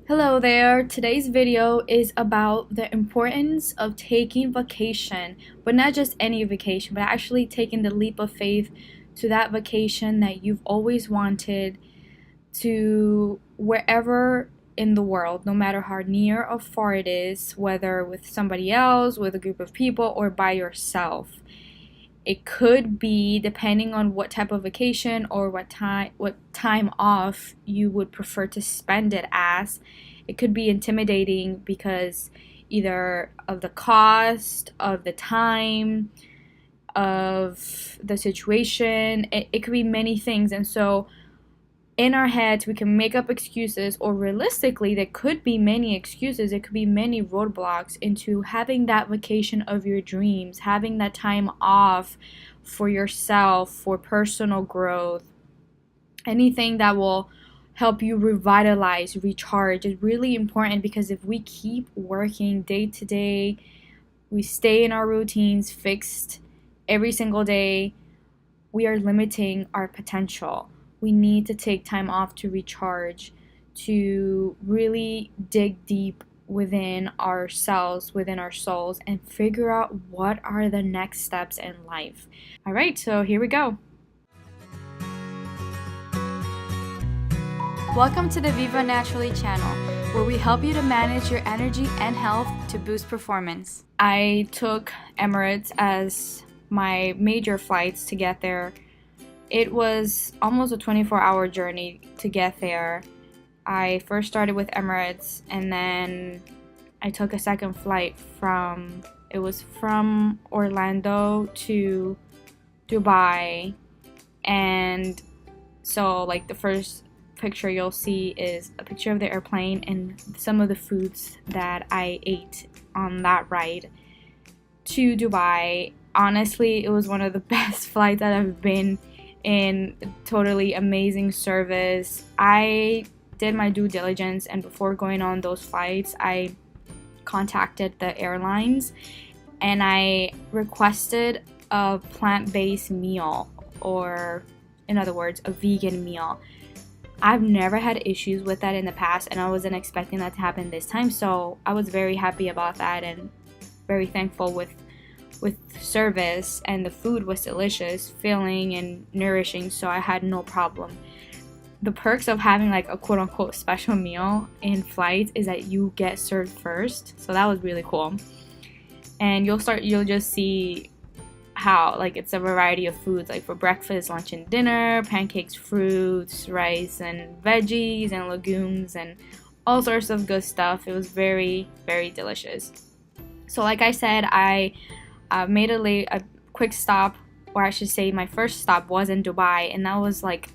Hello there. Today's video is about the importance of taking vacation, but not just any vacation, but actually taking the leap of faith to that vacation that you've always wanted to wherever in the world, no matter how near or far it is, whether with somebody else, with a group of people, or by yourself. It could be depending on what type of vacation or what time off you would prefer to spend it as. It could be intimidating because either of the cost, of the time, of the situation. It could be many things. And so in our heads we can make up excuses, or realistically there could be many excuses, it could be many roadblocks into having that vacation of your dreams, having that time off for yourself, for personal growth, anything that will help you revitalize, recharge is really important. Because if we keep working day to day, we stay in our routines fixed every single day, we are limiting our potential. We need to take time off to recharge, to really dig deep within ourselves, within our souls, and figure out what are the next steps in life. All right, so here we go. Welcome to the Viva Naturally channel, where we help you to manage your energy and health to boost performance. I took Emirates as my major flights to get there. It was almost a 24-hour journey to get there. I first started with Emirates, and then I took a second flight from Orlando to Dubai. And so like the first picture you'll see is a picture of the airplane and some of the foods that I ate on that ride to Dubai. Honestly, it was one of the best flights that I've been in. Totally amazing service. I did my due diligence, and before going on those flights I contacted the airlines and I requested a plant-based meal, or in other words a vegan meal. I've never had issues with that in the past, and I wasn't expecting that to happen this time, so I was very happy about that and very thankful with service, and the food was delicious, filling and nourishing, so I had no problem. The perks of having like a quote-unquote special meal in flights is that you get served first, so that was really cool. And you'll just see how like it's a variety of foods, like for breakfast, lunch, and dinner, pancakes, fruits, rice and veggies and legumes and all sorts of good stuff. It was very, very delicious. So like I said, I made a quick stop, or I should say my first stop was in Dubai, and that was like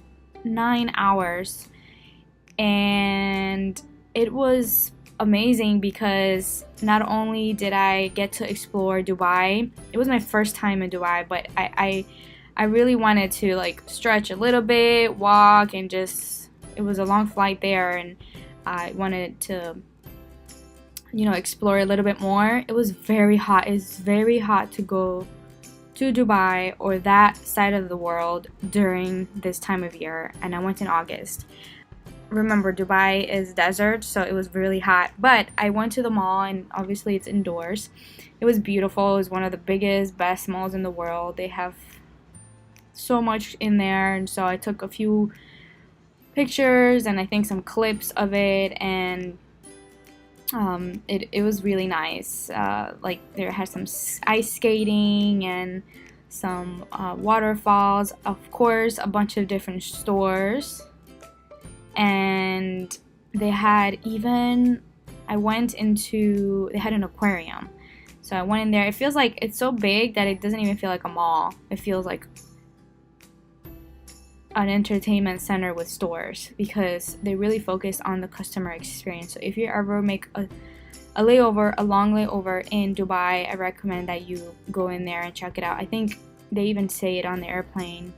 9 hours, and it was amazing because not only did I get to explore Dubai, it was my first time in Dubai, but I really wanted to like stretch a little bit, walk, and just, it was a long flight there, and I wanted to explore a little bit more. It was very hot. It's very hot to go to Dubai or that side of the world during this time of year, and I went in August. Remember, Dubai is desert, so it was really hot, but I went to the mall, and obviously it's indoors. It was beautiful. It was one of the biggest, best malls in the world. They have so much in there, and so I took a few pictures and I think some clips of it, and it was really nice. Like there had some ice skating and some waterfalls, of course, a bunch of different stores, and they had they had an aquarium. So I went in there. It feels like it's so big that it doesn't even feel like a mall. It feels like an entertainment center with stores, because they really focus on the customer experience. So if you ever make a long layover in Dubai, I recommend that you go in there and check it out. I think they even say it on the airplane,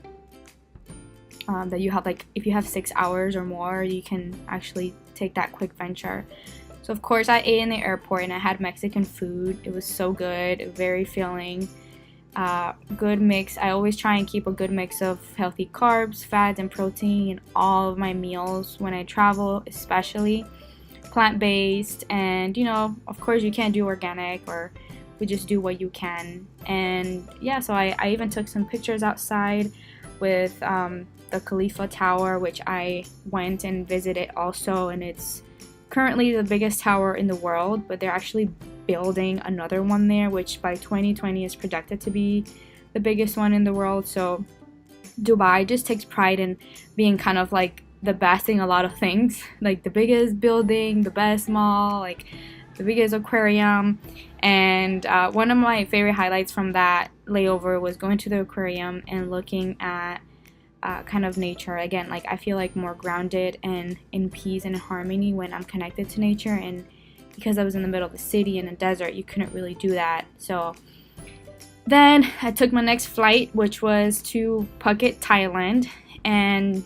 that you have, like, if you have 6 hours or more, you can actually take that quick venture. So of course I ate in the airport, and I had Mexican food. It was so good, very filling. Good mix. I always try and keep a good mix of healthy carbs, fats, and protein in all of my meals when I travel, especially plant-based, and of course you can't do organic, or we just do what you can. And yeah, so I even took some pictures outside with the Khalifa Tower, which I went and visited also, and it's currently the biggest tower in the world, but they're actually building another one there, which by 2020 is projected to be the biggest one in the world. So Dubai just takes pride in being kind of like the best in a lot of things, like the biggest building, the best mall, like the biggest aquarium. And one of my favorite highlights from that layover was going to the aquarium and looking at kind of nature. Again, like I feel like more grounded and in peace and harmony when I'm connected to nature, and because I was in the middle of the city in a desert, you couldn't really do that. So then I took my next flight, which was to Phuket, Thailand, and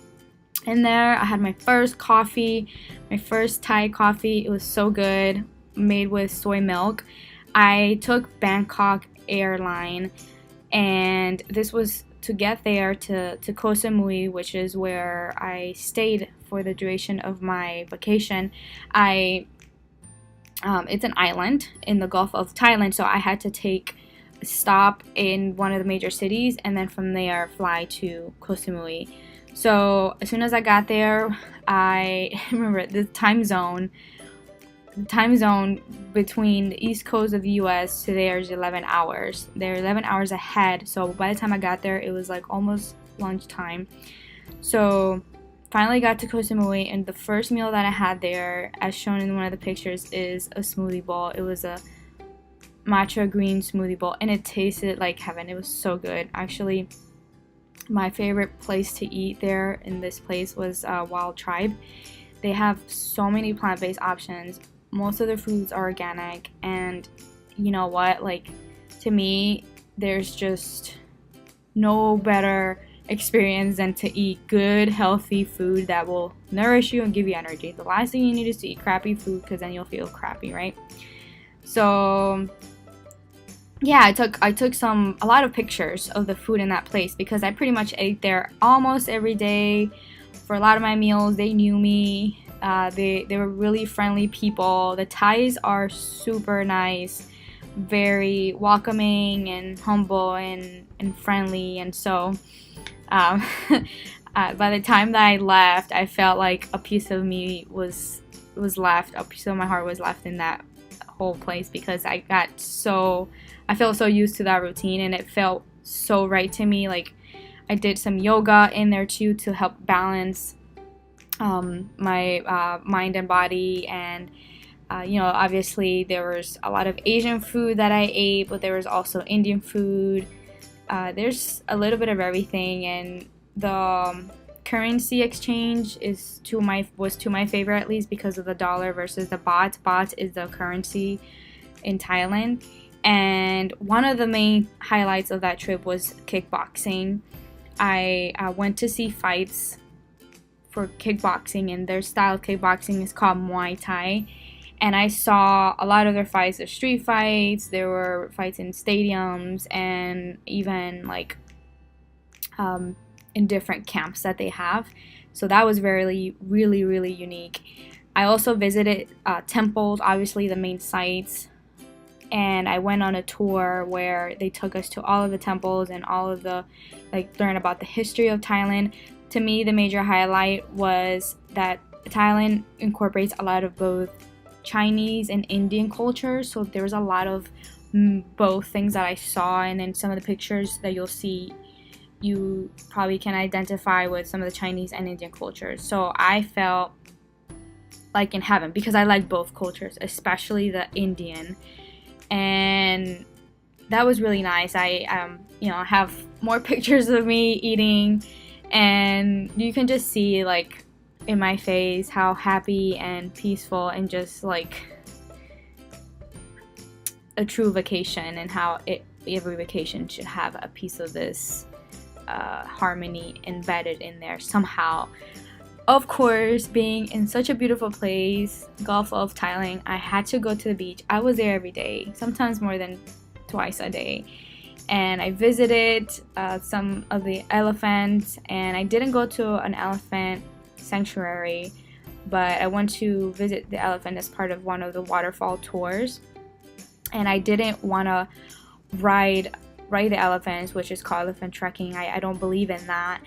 in there I had my first coffee, my first Thai coffee. It was so good, made with soy milk. I took Bangkok Airline, and this was to get there to Koh Samui, which is where I stayed for the duration of my vacation. It's an island in the Gulf of Thailand, so I had to take a stop in one of the major cities, and then from there fly to Koh Samui. So as soon as I got there, I remember the time zone between the east coast of the US to there is 11 hours. They're 11 hours ahead. So by the time I got there, it was like almost lunchtime. So finally got to Koh Samui, and the first meal that I had there, as shown in one of the pictures, is a smoothie bowl. It was a matcha green smoothie bowl, and it tasted like heaven. It was so good. Actually, my favorite place to eat there in this place was Wild Tribe. They have so many plant-based options. Most of their foods are organic, and you know what, like, to me, there's just no better experience than to eat good, healthy food that will nourish you and give you energy. The last thing you need is to eat crappy food, because then you'll feel crappy, right? So yeah, I took a lot of pictures of the food in that place, because I pretty much ate there almost every day for a lot of my meals. They knew me. They were really friendly people. The Thais are super nice, very welcoming and humble and friendly. And so by the time that I left, I felt like a piece of me was left, a piece of my heart was left in that whole place, because I felt so used to that routine, and it felt so right to me. Like, I did some yoga in there too to help balance my mind and body, and obviously there was a lot of Asian food that I ate, but there was also Indian food. There's a little bit of everything, and the currency exchange was to my favorite, at least because of the dollar versus the baht. Baht is the currency in Thailand, and one of the main highlights of that trip was kickboxing. I went to see fights for kickboxing, and their style of kickboxing is called Muay Thai. And I saw a lot of their fights, the street fights. There were fights in stadiums, and even like in different camps that they have. So that was really, really, really unique. I also visited temples, obviously the main sites, and I went on a tour where they took us to all of the temples and all of the, like, learn about the history of Thailand. To me, the major highlight was that Thailand incorporates a lot of both Chinese and Indian cultures, so there was a lot of both things that I saw, and then some of the pictures that you'll see, you probably can identify with some of the Chinese and Indian cultures. So I felt like in heaven, because I like both cultures, especially the Indian, and that was really nice. I have more pictures of me eating, and you can just see, like, in my face how happy and peaceful and just like a true vacation, and how every vacation should have a piece of this harmony embedded in there somehow. Of course, being in such a beautiful place, Gulf of Thailand, I had to go to the beach. I was there every day, sometimes more than twice a day. And I visited some of the elephants, and I didn't go to an elephant sanctuary, but I went to visit the elephant as part of one of the waterfall tours, and I didn't want to ride the elephants, which is called elephant trekking. I don't believe in that.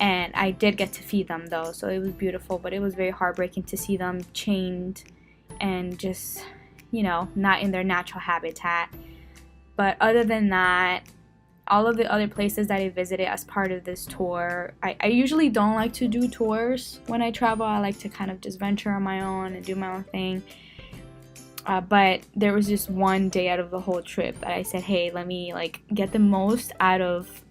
And I did get to feed them though, so it was beautiful, but it was very heartbreaking to see them chained and just, not in their natural habitat. But other than that, all of the other places that I visited as part of this tour, I usually don't like to do tours when I travel. I like to kind of just venture on my own and do my own thing. But there was just one day out of the whole trip that I said, hey, let me get the most out of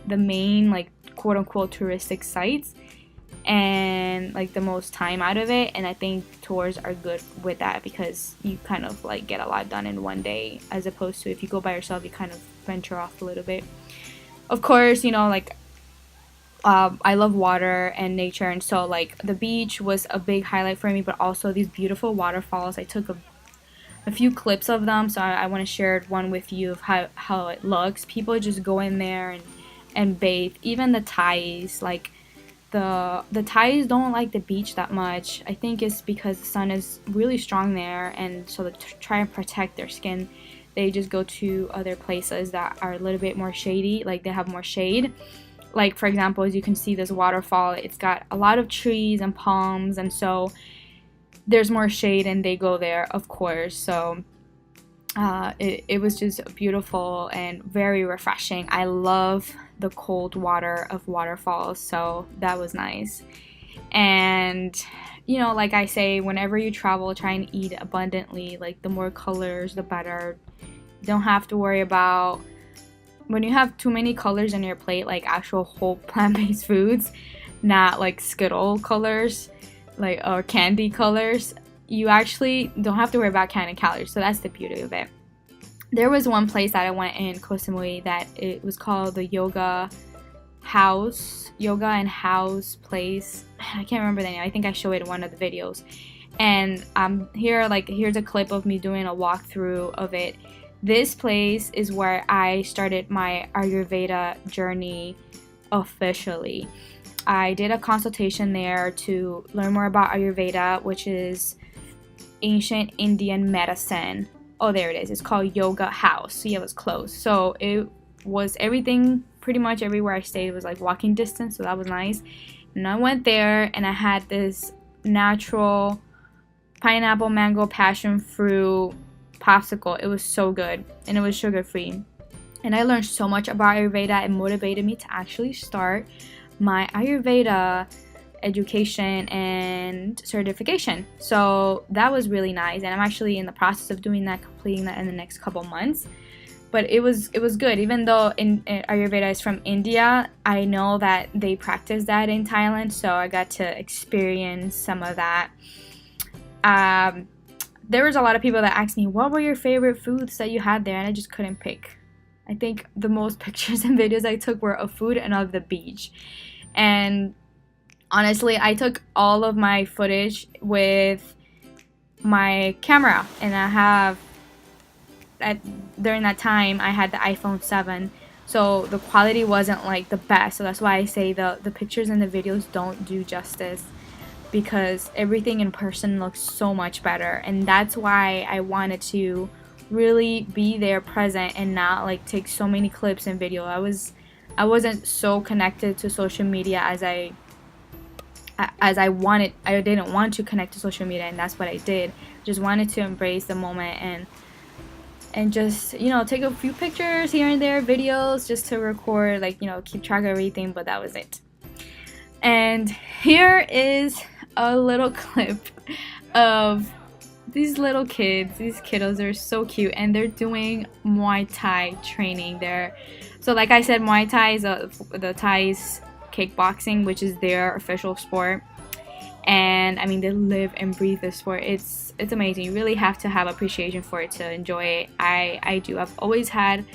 the main quote unquote touristic sites and the most time out of it. And I think tours are good with that because you kind of get a lot done in one day, as opposed to if you go by yourself, you kind of venture off a little bit. Of course, I love water and nature, and so the beach was a big highlight for me, but also these beautiful waterfalls. I took a few clips of them, so I want to share one with you of how it looks. People just go in there and bathe. Even the Thais, the Thais don't like the beach that much. I think it's because the sun is really strong there, and so to try and protect their skin, they just go to other places that are a little bit more shady, they have more shade. For example, as you can see, this waterfall, it's got a lot of trees and palms, and so there's more shade, and they go there, of course. So it was just beautiful and very refreshing. I love the cold water of waterfalls, so that was nice. And like I say, whenever you travel, try and eat abundantly. The more colors, the better. You don't have to worry about when you have too many colors on your plate, actual whole plant-based foods, not Skittle colors, or candy colors. You actually don't have to worry about counting calories, so that's the beauty of it. There was one place that I went in Koh Samui that it was called the yoga and house place. I can't remember the name. I think I showed it in one of the videos. And here's a clip of me doing a walkthrough of it. This place is where I started my Ayurveda journey officially. I did a consultation there to learn more about Ayurveda, which is ancient Indian medicine. Oh, there it is. It's called Yoga House. So yeah, it was close. So it was everything, pretty much everywhere I stayed was walking distance, so that was nice. And I went there and I had this natural pineapple, mango, passion fruit popsicle. It was so good, and it was sugar free. And I learned so much about Ayurveda. It motivated me to actually start my Ayurveda education and certification. So that was really nice, and I'm actually in the process of completing that in the next couple months. But it was good. Even though Ayurveda is from India, I know that they practice that in Thailand, so I got to experience some of that. There was a lot of people that asked me, what were your favorite foods that you had there? And I just couldn't pick. I think the most pictures and videos I took were of food and of the beach. And honestly, I took all of my footage with my camera, and during that time I had the iPhone 7, so the quality wasn't the best. So that's why I say the pictures and the videos don't do justice, because everything in person looks so much better. And that's why I wanted to really be there present and not take so many clips and video. I wasn't so connected to social media as I wanted. I didn't want to connect to social media, and that's what I did. Just wanted to embrace the moment and just take a few pictures here and there, videos, just to record, keep track of everything. But that was it. And here is a little clip of these little kids. These kiddos are so cute, and they're doing Muay Thai training there. So like I said, Muay Thai is the Thais kickboxing, which is their official sport. And I mean, they live and breathe this sport. It's amazing. You really have to have appreciation for it to enjoy it. I do. I've always had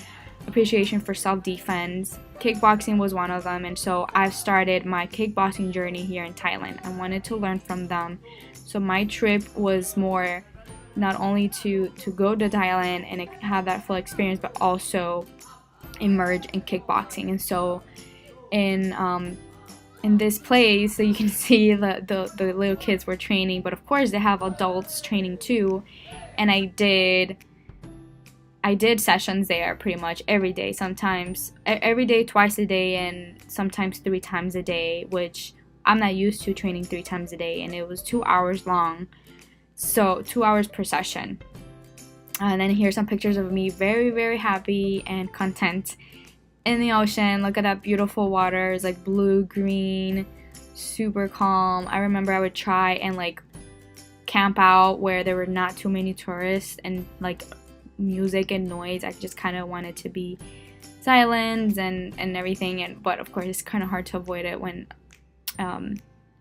appreciation for self-defense. Kickboxing was one of them, and so I've started my kickboxing journey here in Thailand. I wanted to learn from them. So my trip was more not only to go to Thailand and have that full experience, but also emerge in kickboxing. And so in in this place, so you can see the little kids were training, but of course they have adults training too. And I did sessions there pretty much every day, sometimes every day, twice a day, and sometimes 3 times a day, which I'm not used to training 3 times a day. And it was 2 hours long, so 2 hours per session. And then here's some pictures of me very, very happy and content in the ocean. Look at that beautiful water. It's like blue, green, super calm. I remember I would try and like camp out where there were not too many tourists and like music and noise. I just kind of wanted to be silent and everything. And but of course it's kind of hard to avoid it when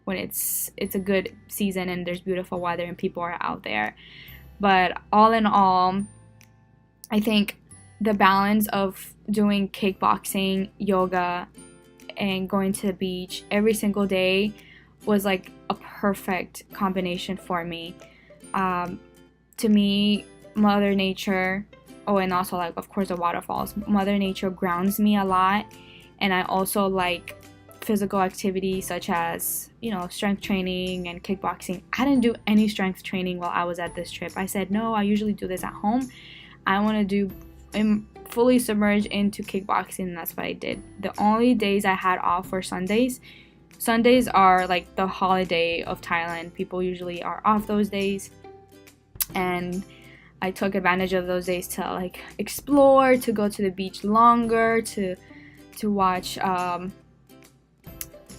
it's a good season and there's beautiful weather and people are out there. But all in all, I think the balance of doing kickboxing, yoga, and going to the beach every single day was like a perfect combination for me. To me, Mother Nature, oh, and also like of course the waterfalls, Mother Nature grounds me a lot. And I also like physical activity such as, you know, strength training and kickboxing. I didn't do any strength training while I was at this trip. I said no, I usually do this at home. I want to do fully submerged into kickboxing, and that's what I did. The only days I had off were Sundays. Sundays are like the holiday of Thailand. People usually are off those days, and I took advantage of those days to like explore, to go to the beach longer, to watch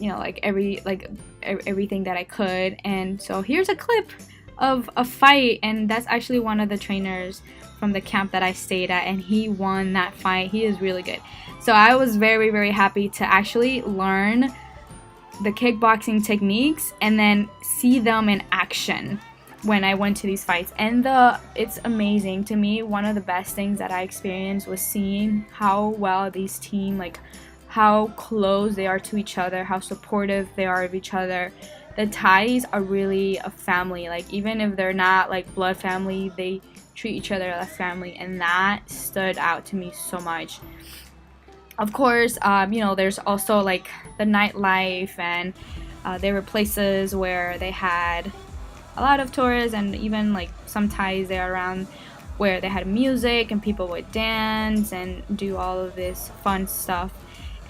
you know, like everything that I could. And so here's a clip of a fight, and that's actually one of the trainers from the camp that I stayed at, and he won that fight. He is really good. So I was very, very happy to actually learn the kickboxing techniques and then see them in action when I went to these fights. And it's amazing. To me, one of the best things that I experienced was seeing how well these team, like how close they are to each other, how supportive they are of each other. The Thais are really a family. Like even if they're not like blood family, they treat each other as family, and that stood out to me so much. Of course, you know, there's also like the nightlife, and there were places where they had a lot of tourists, and even like some Thais there around where they had music and people would dance and do all of this fun stuff.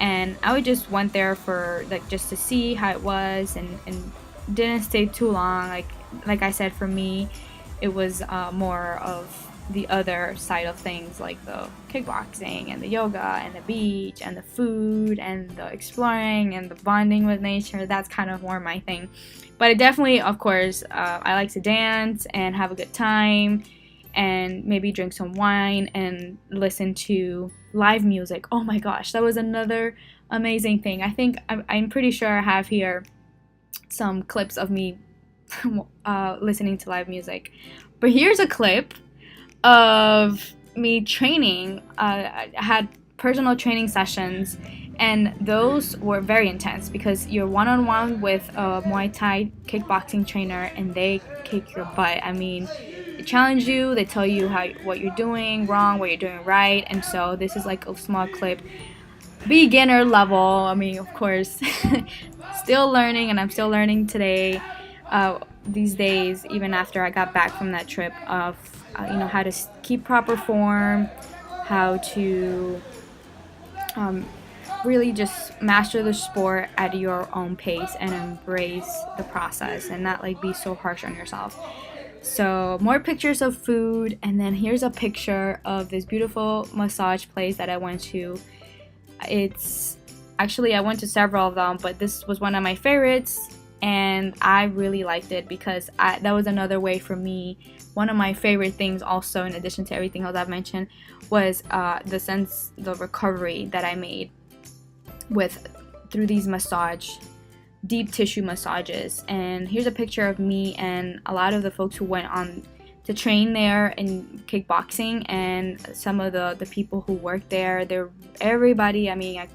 And I would just went there for like just to see how it was, and didn't stay too long. Like I said, for me, it was more of the other side of things, like the kickboxing and the yoga and the beach and the food and the exploring and the bonding with nature. That's kind of more my thing. But I definitely, of course, I like to dance and have a good time and maybe drink some wine and listen to live music. Oh my gosh, that was another amazing thing. I think I'm pretty sure I have here some clips of me listening to live music. But here's a clip of me training. I had personal training sessions, and those were very intense because you're one-on-one with a Muay Thai kickboxing trainer, and they kick your butt. I mean, they challenge you, they tell you what you're doing wrong, what you're doing right. And so this is like a small clip, beginner level. I mean, of course, still learning, and I'm still learning today, these days, even after I got back from that trip, of you know, how to keep proper form, how to really just master the sport at your own pace and embrace the process and not like be so harsh on yourself. So more pictures of food, and then here's a picture of this beautiful massage place that I went to. It's actually, I went to several of them, but this was one of my favorites, and I really liked it because that was another way for me. One of my favorite things also, in addition to everything else I've mentioned, was the recovery that I made through these deep tissue massages. And here's a picture of me and a lot of the folks who went on to train there in kickboxing, and some of the people who worked there. Everybody, I mean,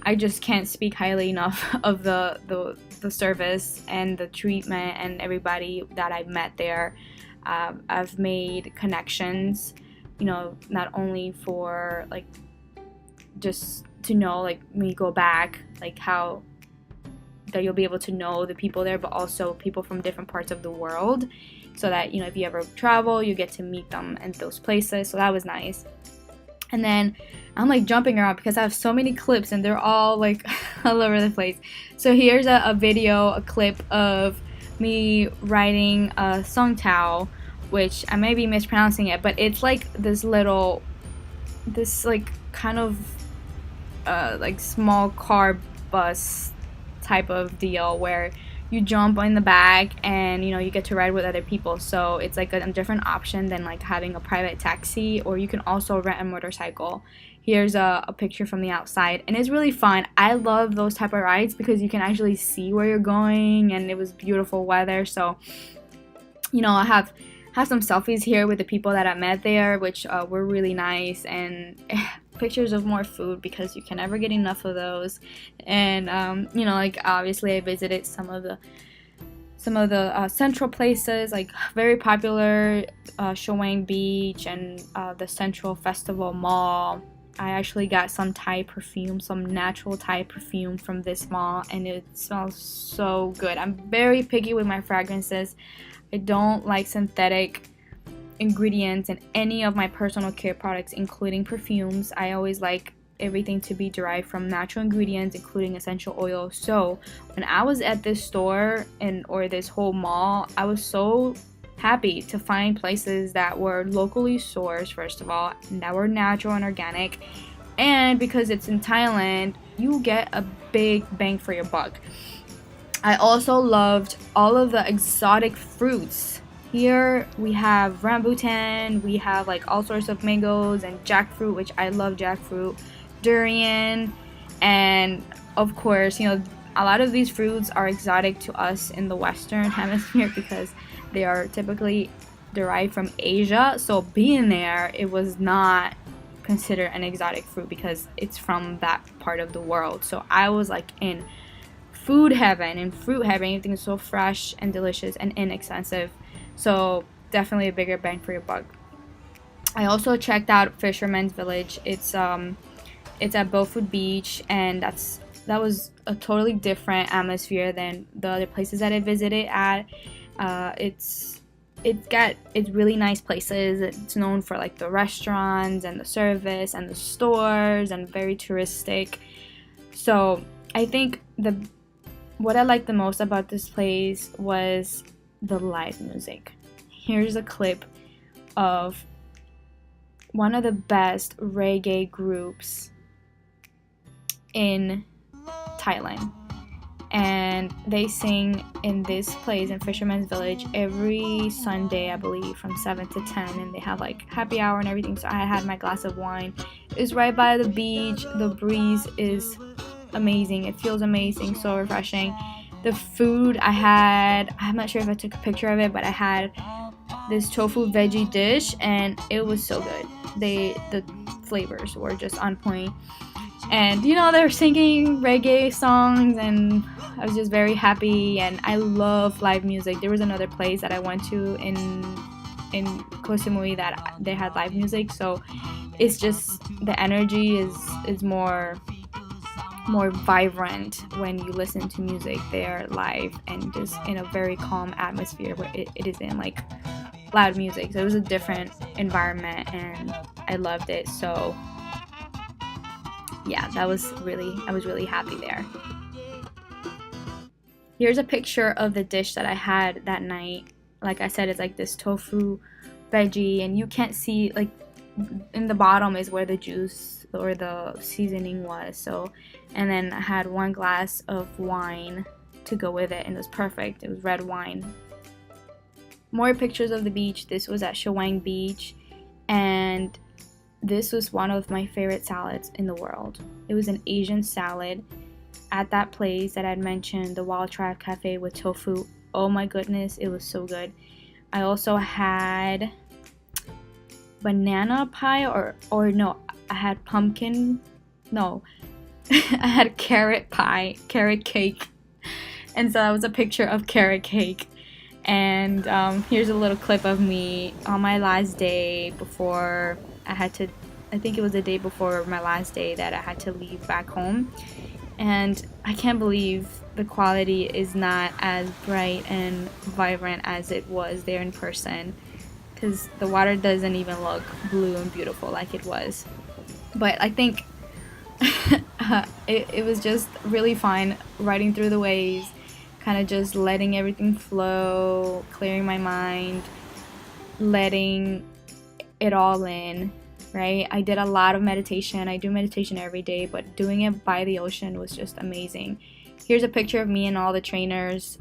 I just can't speak highly enough of the service and the treatment and everybody that I met there. I've made connections, you know, not only for like just to know, like, when you go back, like how that you'll be able to know the people there, but also people from different parts of the world, so that, you know, if you ever travel, you get to meet them in those places. So that was nice. And then I'm like jumping around because I have so many clips and they're all like all over the place. So here's a clip of me riding a Song Tao, which I may be mispronouncing it, but it's like this like kind of like small car bus type of deal where you jump in the back and, you know, you get to ride with other people. So it's like a different option than like having a private taxi, or you can also rent a motorcycle. Here's a picture from the outside, and it's really fun. I love those type of rides because you can actually see where you're going, and it was beautiful weather. So, you know, I have some selfies here with the people that I met there, which were really nice, and pictures of more food because you can never get enough of those. And you know, like obviously I visited some of the central places, like very popular Shawang Beach and the Central Festival Mall. I actually got some Thai perfume, some natural Thai perfume from this mall, and it smells so good. I'm very picky with my fragrances. I don't like synthetic ingredients in any of my personal care products, including perfumes. I always like everything to be derived from natural ingredients, including essential oils. So when I was at this store or this whole mall, I was so happy to find places that were locally sourced, first of all, and that were natural and organic. And because it's in Thailand, you get a big bang for your buck. I also loved all of the exotic fruits. Here we have rambutan, we have like all sorts of mangoes and jackfruit, which I love jackfruit, durian, and of course, you know, a lot of these fruits are exotic to us in the Western Hemisphere because they are typically derived from Asia. So being there, it was not considered an exotic fruit because it's from that part of the world. So I was like in food heaven and fruit heaven. Everything is so fresh and delicious and inexpensive. So definitely a bigger bang for your buck. I also checked out Fisherman's Village. It's at Beaufort Beach, and that was a totally different atmosphere than the other places that I visited at. It's really nice places. It's known for like the restaurants and the service and the stores, and very touristic. So I think what I liked the most about this place was the live music. Here's a clip of one of the best reggae groups in Thailand, and they sing in this place in Fisherman's Village every Sunday, I believe, from 7 to 10, and they have like happy hour and everything. So I had my glass of wine. It's right by the beach. The breeze is amazing. It feels amazing, so refreshing. The food I had, I'm not sure if I took a picture of it, but I had this tofu veggie dish, and it was so good. The flavors were just on point. And you know, they were singing reggae songs, and I was just very happy. And I love live music. There was another place that I went to in Koh Samui that they had live music, so it's just the energy is more vibrant when you listen to music there live, and just in a very calm atmosphere where it isn't like loud music. So it was a different environment, and I loved it. So yeah, I was really happy there. Here's a picture of the dish that I had that night. Like I said, it's like this tofu veggie, and you can't see, like, in the bottom is where the juice or the seasoning was. So, and then I had one glass of wine to go with it, and it was perfect. It was red wine. More pictures of the beach. This was at Shawang Beach, and this was one of my favorite salads in the world. It was an Asian salad at that place that I'd mentioned, the Wild Tribe Cafe with tofu. Oh my goodness, it was so good. I also had banana pie, or no, I had pumpkin, no, I had carrot pie, carrot cake. And so that was a picture of carrot cake. And here's a little clip of me on my last day before I think it was the day before my last day that I had to leave back home. and I can't believe the quality is not as bright and vibrant as it was there in person, because the water doesn't even look blue and beautiful like it was. But I think it was just really fun riding through the waves, kind of just letting everything flow, clearing my mind, letting it all in, right? I did a lot of meditation. I do meditation every day, but doing it by the ocean was just amazing. Here's a picture of me and all the trainers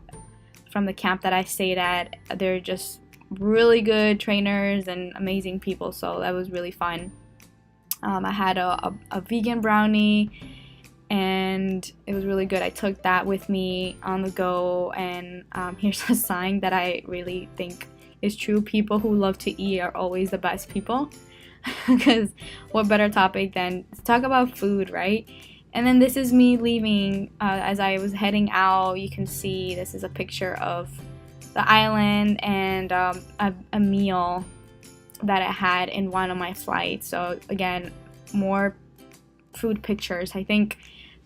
from the camp that I stayed at. They're just really good trainers and amazing people, so that was really fun. I had a vegan brownie, and it was really good. I took that with me on the go, and here's a sign that I really think is true. People who love to eat are always the best people, because what better topic than to talk about food, right? And then this is me leaving. As I was heading out, you can see this is a picture of the island and a meal that I had in one of my flights. So again, more food pictures. I think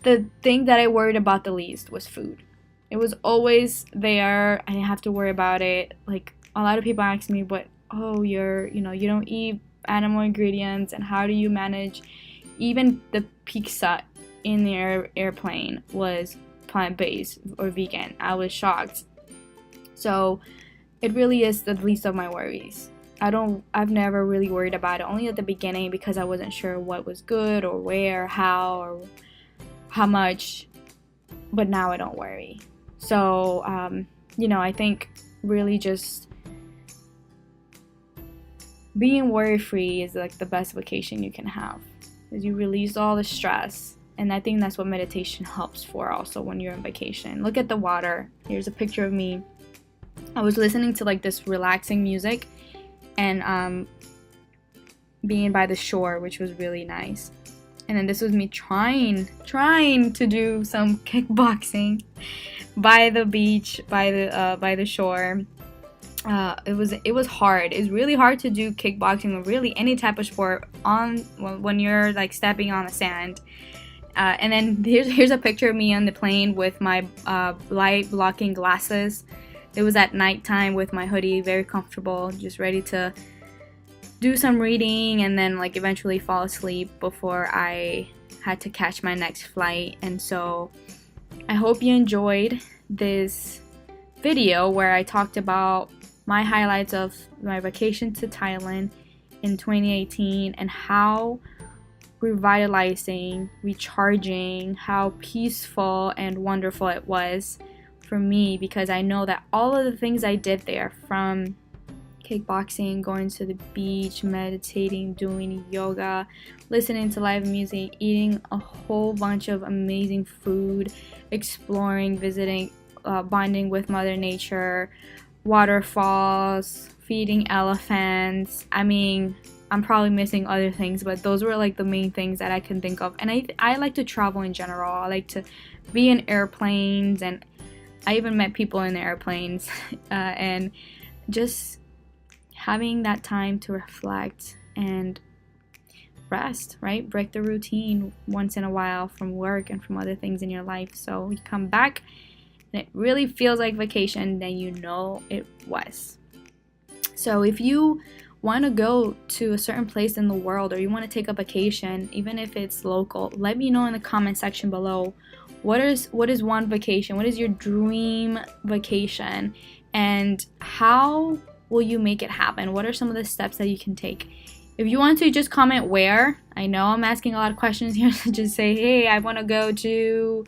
the thing that I worried about the least was food. It was always there. I didn't have to worry about it. Like, a lot of people ask me, but you don't eat animal ingredients, and how do you manage? Even the pizza in the airplane was plant-based or vegan. I was shocked. So it really is the least of my worries. I've never really worried about it, only at the beginning, because I wasn't sure what was good or where, how, or how much, but now I don't worry. So, I think really just being worry-free is like the best vacation you can have, because you release all the stress. And I think that's what meditation helps for also when you're on vacation. Look at the water. Here's a picture of me. I was listening to like this relaxing music and being by the shore, which was really nice. And then this was me trying to do some kickboxing by the beach, by the shore. It was hard. It's really hard to do kickboxing, or really any type of sport when you're like stepping on the sand. And then here's a picture of me on the plane with my light blocking glasses. It was at nighttime with my hoodie, very comfortable, just ready to do some reading and then like eventually fall asleep before I had to catch my next flight. And so I hope you enjoyed this video where I talked about my highlights of my vacation to Thailand in 2018 and how revitalizing, recharging, how peaceful and wonderful it was for me, because I know that all of the things I did there, from kickboxing, going to the beach, meditating, doing yoga, listening to live music, eating a whole bunch of amazing food, exploring, visiting, bonding with Mother Nature, waterfalls, feeding elephants. I mean, I'm probably missing other things, but those were like the main things that I can think of. And I like to travel in general. I like to be in airplanes, and I even met people in the airplanes, and just having that time to reflect and rest, right? Break the routine once in a while from work and from other things in your life. So you come back and it really feels like vacation, then you know it was. So if you want to go to a certain place in the world, or you want to take a vacation, even if it's local, let me know in the comment section below. What is one vacation? What is your dream vacation? And how will you make it happen? What are some of the steps that you can take? If you want to, just comment where. I know I'm asking a lot of questions here, so just say, hey, I want to go to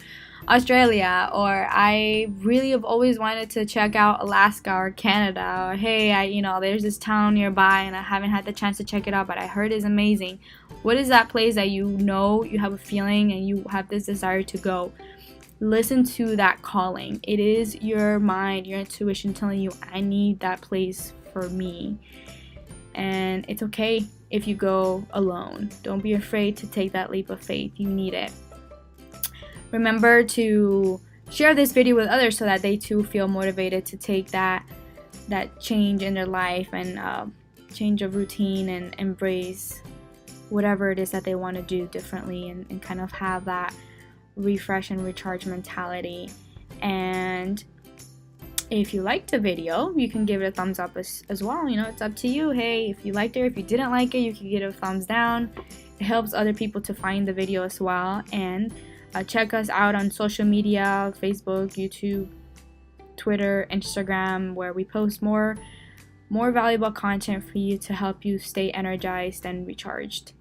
Australia, or I really have always wanted to check out Alaska or Canada, or hey, there's this town nearby and I haven't had the chance to check it out, but I heard it's amazing. What is that place that you have a feeling and you have this desire to go? Listen to that calling. It is your mind, your intuition telling you, I need that place for me. And it's okay if you go alone. Don't be afraid to take that leap of faith. You need it. Remember to share this video with others so that they too feel motivated to take that change in their life and change of routine and embrace whatever it is that they want to do differently, and kind of have that refresh and recharge mentality. And if you liked the video, you can give it a thumbs up as well. You know, it's up to you. Hey, if you liked it, if you didn't like it, you can give it a thumbs down. It helps other people to find the video as well. And check us out on social media, Facebook, YouTube, Twitter, Instagram, where we post more valuable content for you to help you stay energized and recharged.